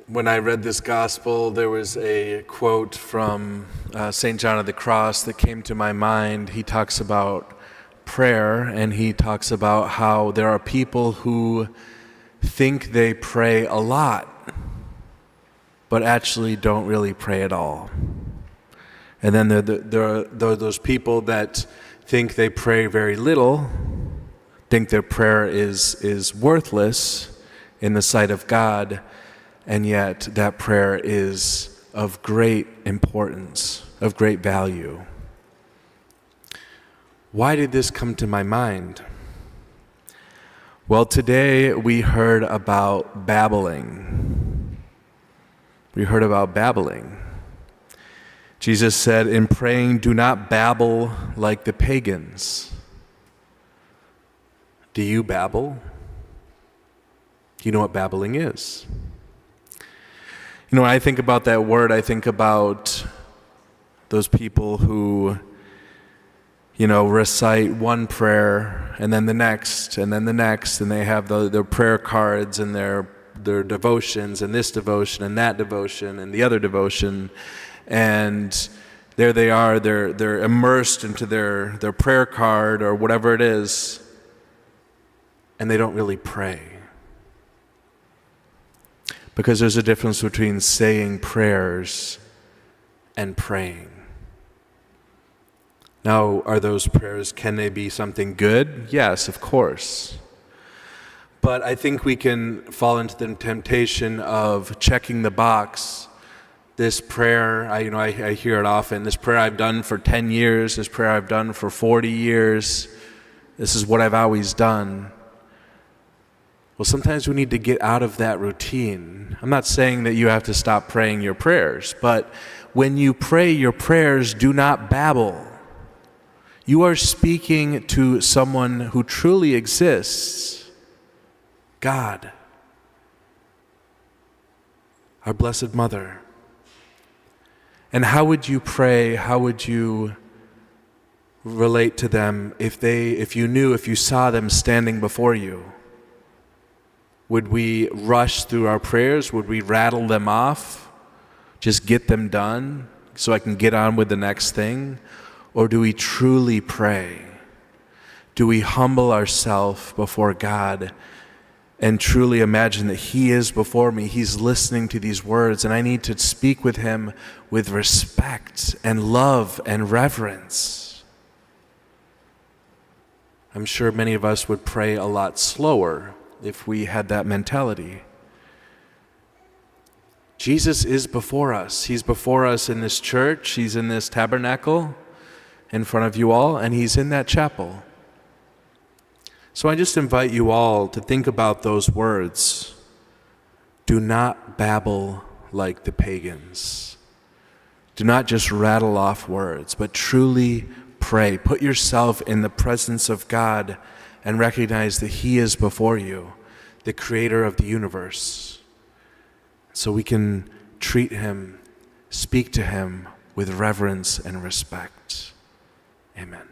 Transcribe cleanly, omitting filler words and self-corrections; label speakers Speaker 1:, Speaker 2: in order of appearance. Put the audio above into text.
Speaker 1: When I read this gospel, there was a quote from St. John of the Cross that came to my mind. He talks about prayer, and he talks about how there are people who think they pray a lot, but actually don't really pray at all. And then there are those people that think they pray very little, think their prayer is worthless in the sight of God, and yet that prayer is of great importance, of great value. Why did this come to my mind? Well, today we heard about babbling. We heard about babbling. Jesus said, in praying, do not babble like the pagans. Do you babble? Do you know what babbling is? When I think about that word, I think about those people who, recite one prayer and then the next and then the next, and they have their prayer cards and their devotions and this devotion and that devotion and the other devotion, and there they are, they're immersed into their prayer card or whatever it is, and they don't really pray. Because there's a difference between saying prayers and praying. Now, are those prayers, can they be something good? Yes, of course. But I think we can fall into the temptation of checking the box. This prayer, I hear it often, this prayer I've done for 10 years, this prayer I've done for 40 years, this is what I've always done. Well, sometimes we need to get out of that routine. I'm not saying that you have to stop praying your prayers, but when you pray your prayers, do not babble. You are speaking to someone who truly exists, God, our Blessed Mother. And how would you pray? How would you relate to them if you saw them standing before you? Would we rush through our prayers? Would we rattle them off? Just get them done so I can get on with the next thing? Or do we truly pray? Do we humble ourselves before God and truly imagine that He is before me? He's listening to these words, and I need to speak with Him with respect and love and reverence. I'm sure many of us would pray a lot slower if we had that mentality. Jesus is before us. He's before us in this church. He's in this tabernacle in front of you all, and He's in that chapel. So I just invite you all to think about those words. Do not babble like the pagans. Do not just rattle off words, but truly pray. Put yourself in the presence of God and recognize that He is before you, the creator of the universe. So we can treat Him, speak to Him with reverence and respect. Amen.